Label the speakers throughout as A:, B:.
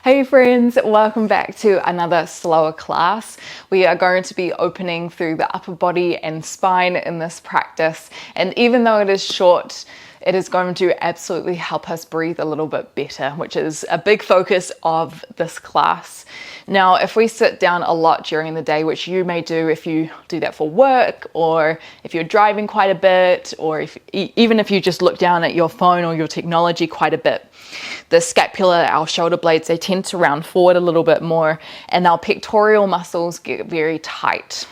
A: Hey friends, welcome back to another slower class. We are going to be opening through the upper body and spine in this practice, and even though it is short, it is going to absolutely help us breathe a little bit better, which is a big focus of this class. Now, if we sit down a lot during the day, which you may do if you do that for work, or if you're driving quite a bit, or even if you just look down at your phone or your technology quite a bit, the scapula, our shoulder blades, they tend to round forward a little bit more, and our pectoral muscles get very tight.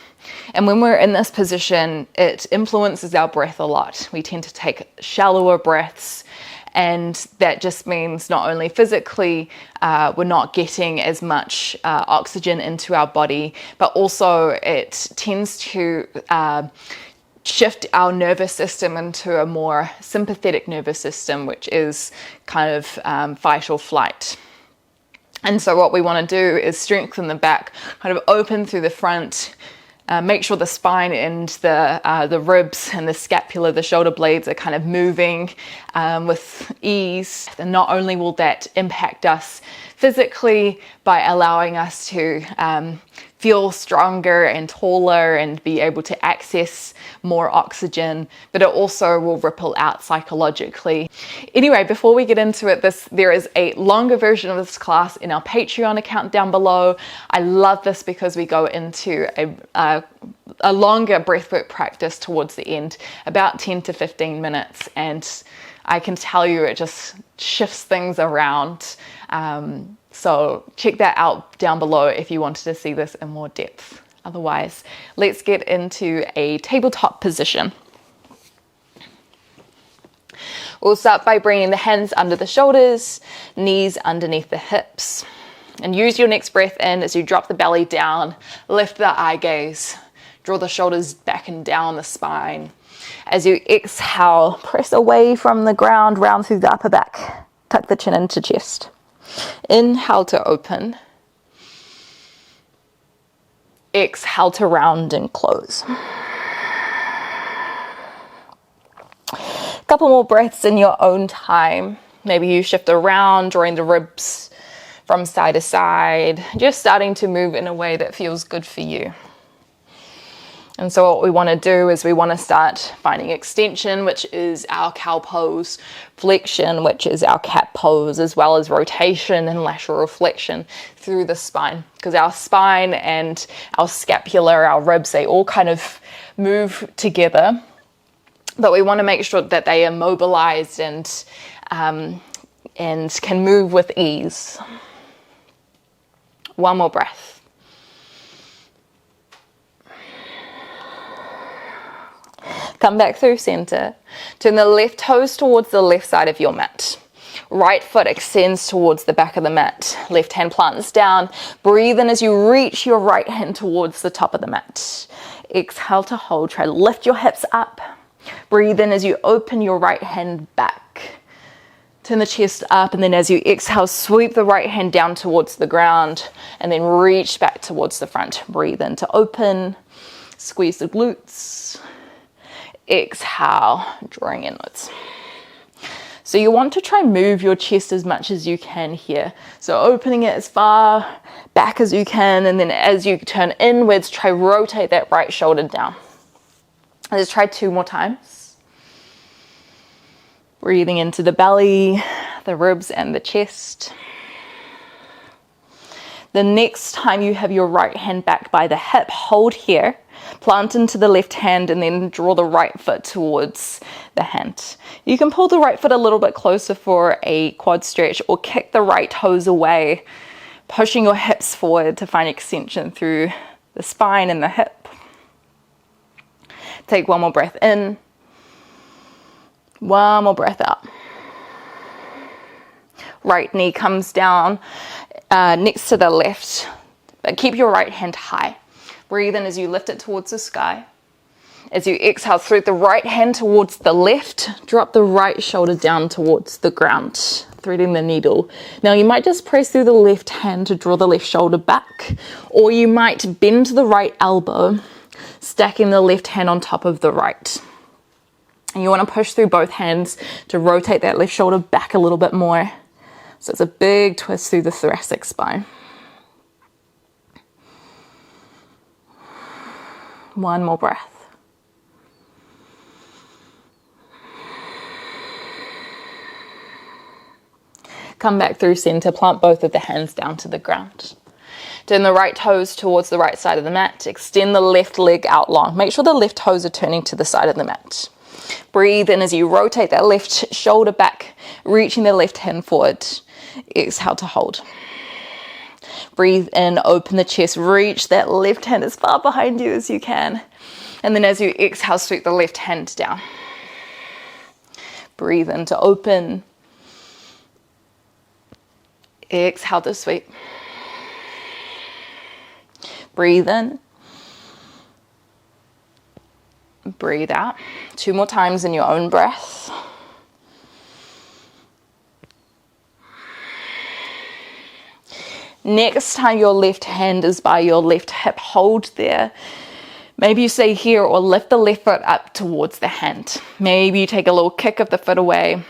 A: And when we're in this position, it influences our breath a lot. We tend to take shallower breaths, and that just means not only physically we're not getting as much oxygen into our body, but also it tends to shift our nervous system into a more sympathetic nervous system, which is kind of fight or flight. And so what we want to do is strengthen the back, kind of open through the front, make sure the spine and the ribs and the scapula, the shoulder blades are kind of moving with ease. And not only will that impact us physically by allowing us to feel stronger and taller and be able to access more oxygen, but it also will ripple out psychologically. Anyway, before we get into it, there is a longer version of this class in our Patreon account down below. I love this because we go into a longer breathwork practice towards the end, about 10 to 15 minutes, and I can tell you it just shifts things around. So check that out down below if you wanted to see this in more depth. Otherwise, let's get into a tabletop position. We'll start by bringing the hands under the shoulders, knees underneath the hips, and use your next breath in as you drop the belly down, lift the eye gaze, draw the shoulders back and down the spine. As you exhale, press away from the ground, round through the upper back, tuck the chin into chest. Inhale to open. Exhale to round and close. A couple more breaths in your own time. Maybe you shift around, drawing the ribs from side to side, just starting to move in a way that feels good for you. And so what we want to do is we want to start finding extension, which is our cow pose, flexion, which is our cat pose, as well as rotation and lateral flexion through the spine. Because our spine and our scapula, our ribs, they all kind of move together. But we want to make sure that they are mobilized and can move with ease. One more breath. Come back through center. Turn the left toes towards the left side of your mat. Right foot extends towards the back of the mat. Left hand plants down. Breathe in as you reach your right hand towards the top of the mat. Exhale to hold. Try to lift your hips up. Breathe in as you open your right hand back. Turn the chest up, and then as you exhale, sweep the right hand down towards the ground and then reach back towards the front. Breathe in to open. Squeeze the glutes. Exhale, drawing inwards. So you want to try and move your chest as much as you can here. So opening it as far back as you can, and then as you turn inwards, try rotate that right shoulder down. Let's try 2 more times. Breathing into the belly, the ribs and the chest. The next time you have your right hand back by the hip, hold here. Plant into the left hand and then draw the right foot towards the hand. You can pull the right foot a little bit closer for a quad stretch, or kick the right toes away, pushing your hips forward to find extension through the spine and the hip. Take one more breath in. One more breath out. Right knee comes down next to the left, but keep your right hand high. Breathe in as you lift it towards the sky. As you exhale, through the right hand towards the left, drop the right shoulder down towards the ground, threading the needle. Now you might just press through the left hand to draw the left shoulder back, or you might bend the right elbow, stacking the left hand on top of the right. And you want to push through both hands to rotate that left shoulder back a little bit more. So it's a big twist through the thoracic spine. One more breath. Come back through center, plant both of the hands down to the ground. Turn the right toes towards the right side of the mat. Extend the left leg out long. Make sure the left toes are turning to the side of the mat. Breathe in as you rotate that left shoulder back, reaching the left hand forward. Exhale to hold. Breathe in, open the chest, reach that left hand as far behind you as you can. And then as you exhale, sweep the left hand down. Breathe in to open. Exhale to sweep. Breathe in. Breathe out. 2 more times in your own breath. Next time your left hand is by your left hip, hold there. Maybe you stay here or lift the left foot up towards the hand. Maybe you take a little kick of the foot away.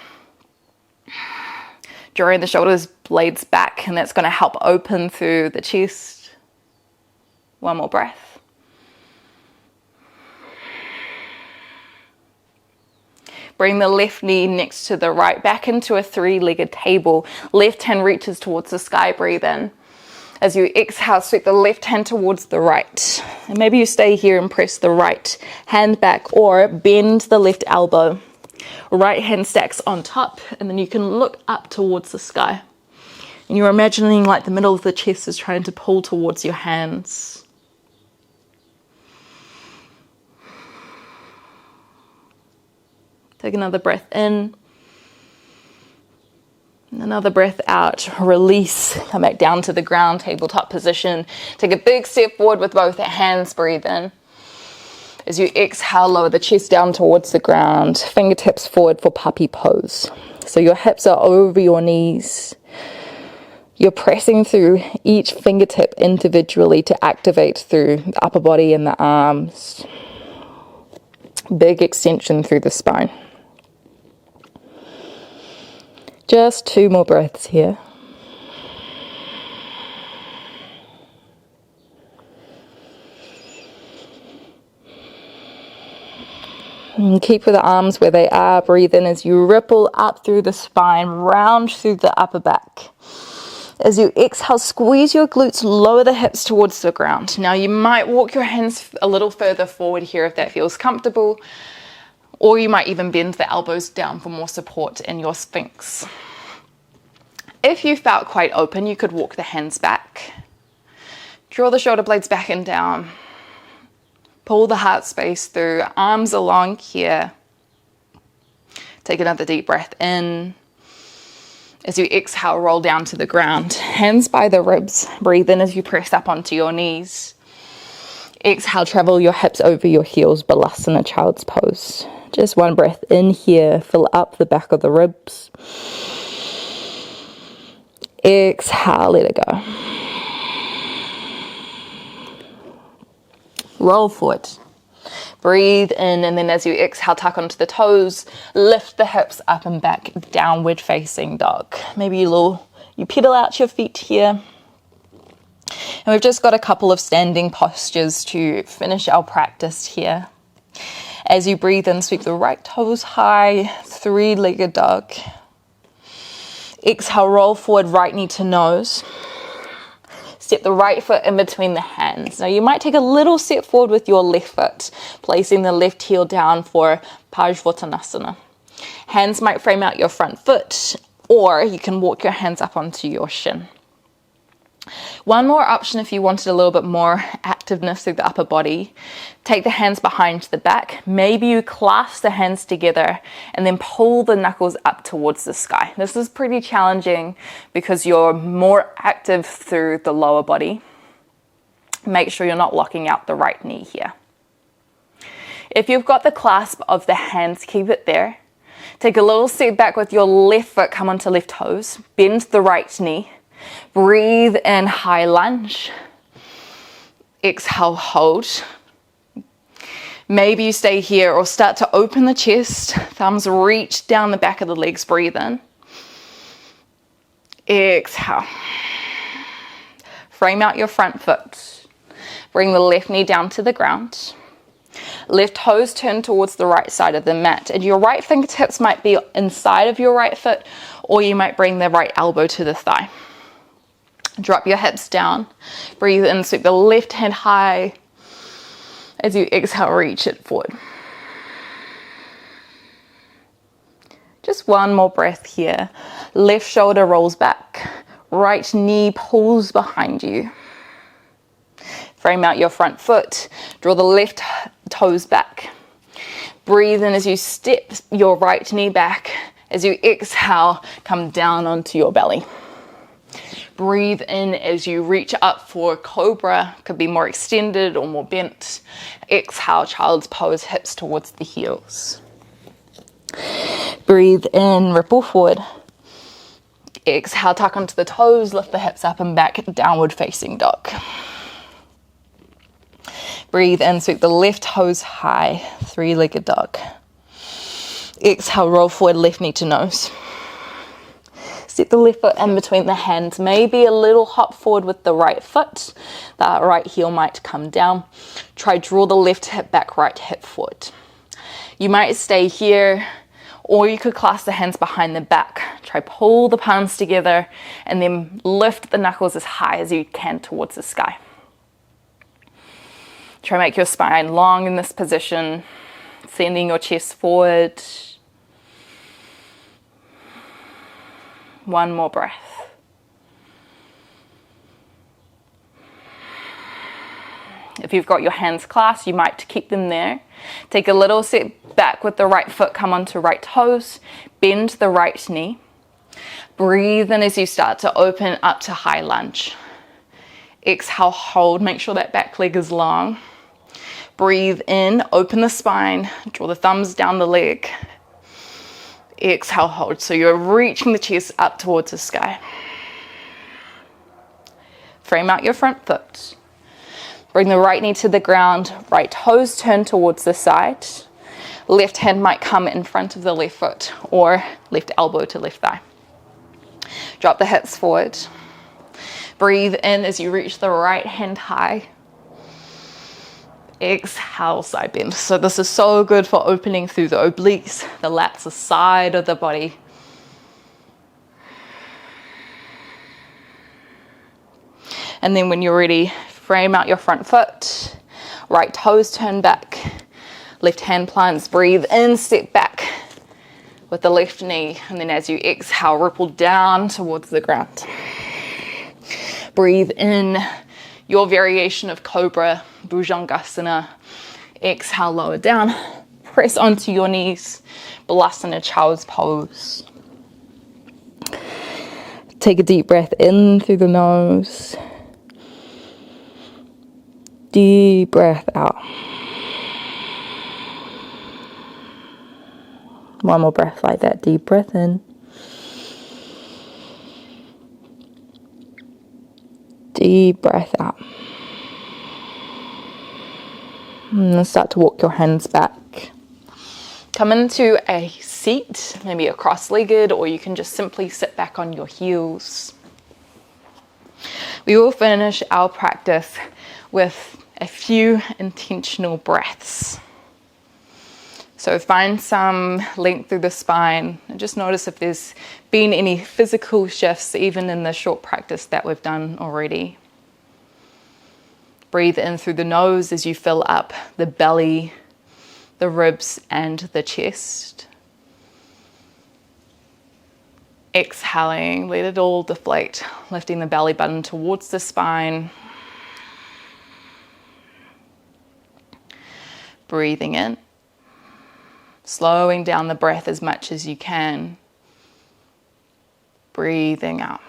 A: Drawing the shoulders blades back, and that's going to help open through the chest. One more breath. Bring the left knee next to the right, back into a 3-legged table. Left hand reaches towards the sky, breathe in. As you exhale, sweep the left hand towards the right. And maybe you stay here and press the right hand back, or bend the left elbow. Right hand stacks on top, and then you can look up towards the sky. And you're imagining like the middle of the chest is trying to pull towards your hands. Take another breath in. And another breath out. Release. Come back down to the ground, tabletop position. Take a big step forward with both hands. Breathe in. As you exhale, lower the chest down towards the ground. Fingertips forward for puppy pose. So your hips are over your knees. You're pressing through each fingertip individually to activate through the upper body and the arms. Big extension through the spine. Just 2 more breaths here. And keep the arms where they are. Breathe in as you ripple up through the spine, round through the upper back. As you exhale, squeeze your glutes, lower the hips towards the ground. Now you might walk your hands a little further forward here if that feels comfortable, or you might even bend the elbows down for more support in your sphinx. If you felt quite open, you could walk the hands back. Draw the shoulder blades back and down. Pull the heart space through, arms along here. Take another deep breath in. As you exhale, roll down to the ground. Hands by the ribs. Breathe in as you press up onto your knees. Exhale, travel your hips over your heels, Balasana, child's pose. Just 1 breath in here. Fill up the back of the ribs. Exhale, let it go. Roll forward. Breathe in, and then as you exhale, tuck onto the toes, lift the hips up and back, downward facing dog. Maybe you pedal out your feet here. And we've just got a couple of standing postures to finish our practice here. As you breathe in, sweep the right toes high, 3-legged dog. Exhale, roll forward, right knee to nose. Step the right foot in between the hands. Now you might take a little step forward with your left foot, placing the left heel down for Parsvottanasana. Hands might frame out your front foot, or you can walk your hands up onto your shin. One more option if you wanted a little bit more activeness through the upper body. Take the hands behind the back. Maybe you clasp the hands together and then pull the knuckles up towards the sky. This is pretty challenging because you're more active through the lower body. Make sure you're not locking out the right knee here. If you've got the clasp of the hands, keep it there. Take a little step back with your left foot, come onto left toes. Bend the right knee. Breathe in, high lunge. Exhale, hold. Maybe you stay here or start to open the chest. Thumbs reach down the back of the legs, breathe in. Exhale. Frame out your front foot. Bring the left knee down to the ground. Left toes turn towards the right side of the mat, and your right fingertips might be inside of your right foot, or you might bring the right elbow to the thigh. Drop your hips down. Breathe in, sweep the left hand high. As you exhale, reach it forward. Just one more breath here. Left shoulder rolls back. Right knee pulls behind you. Frame out your front foot. Draw the left toes back. Breathe in as you step your right knee back. As you exhale, come down onto your belly. Breathe in as you reach up for cobra. Could be more extended or more bent. Exhale, child's pose, hips towards the heels. Breathe in, ripple forward. Exhale, tuck onto the toes, lift the hips up and back, downward facing dog. Breathe in, sweep the left toes high, three-legged dog. Exhale, roll forward, left knee to nose. Step the left foot in between the hands, maybe a little hop forward with the right foot. The right heel might come down. Try draw the left hip back, right hip forward. You might stay here, or you could clasp the hands behind the back. Try pull the palms together and then lift the knuckles as high as you can towards the sky. Try make your spine long in this position, sending your chest forward. One more breath. If you've got your hands clasped, you might keep them there. Take a little step back with the right foot, come onto right toes, bend the right knee. Breathe in as you start to open up to high lunge. Exhale, hold, make sure that back leg is long. Breathe in, open the spine, draw the thumbs down the leg. Exhale, hold. So you're reaching the chest up towards the sky. Frame out your front foot. Bring the right knee to the ground, right toes turn towards the side. Left hand might come in front of the left foot or left elbow to left thigh. Drop the hips forward. Breathe in as you reach the right hand high. Exhale, side bend. So this is so good for opening through the obliques, the lats, the side of the body. And then when you're ready, frame out your front foot. Right toes turn back. Left hand plants. Breathe in, step back with the left knee. And then as you exhale, ripple down towards the ground. Breathe in your variation of Cobra, Bhujangasana. Exhale, lower down. Press onto your knees. Balasana, child's pose. Take a deep breath in through the nose. Deep breath out. One more breath like that. Deep breath in. Deep breath out. And then start to walk your hands back. Come into a seat, maybe a cross-legged, or you can just simply sit back on your heels. We will finish our practice with a few intentional breaths. So find some length through the spine and just notice if there's been any physical shifts even in the short practice that we've done already. Breathe in through the nose as you fill up the belly, the ribs and the chest. Exhaling, let it all deflate, lifting the belly button towards the spine. Breathing in, slowing down the breath as much as you can. Breathing out.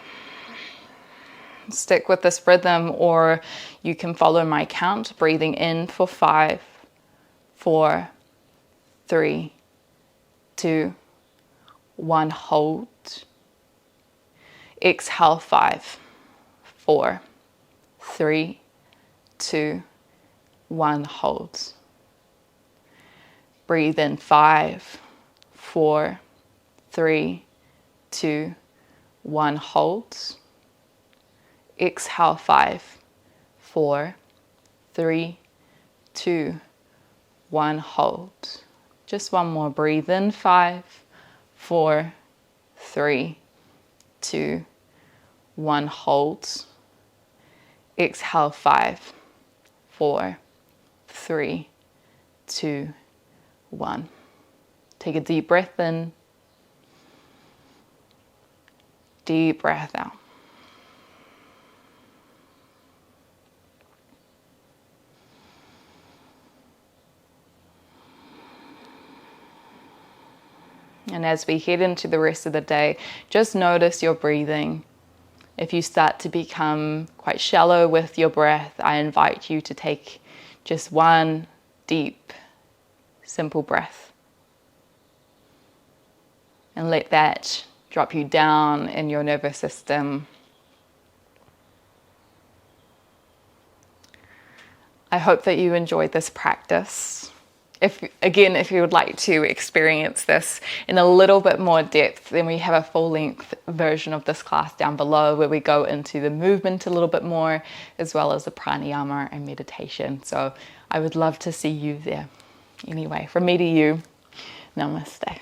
A: Stick with this rhythm, or you can follow my count. Breathing in for 5, 4, 3, 2, 1. Hold. Exhale, 5, 4, 3, 2, 1. Hold. Breathe in 5, 4, 3, 2, 1, hold. Exhale, 5, 4, 3, 2, 1, hold. Just one more, breathe in, 5, 4, 3, 2, 1, hold. Exhale, 5, 4, 3, 2, 1. Take a deep breath in. Deep breath out. And as we head into the rest of the day, just notice your breathing. If you start to become quite shallow with your breath, I invite you to take just one deep, simple breath. And let that drop you down in your nervous system. I hope that you enjoyed this practice. If you would like to experience this in a little bit more depth, then we have a full-length version of this class down below where we go into the movement a little bit more, as well as the pranayama and meditation. So I would love to see you there. Anyway, from me to you, namaste.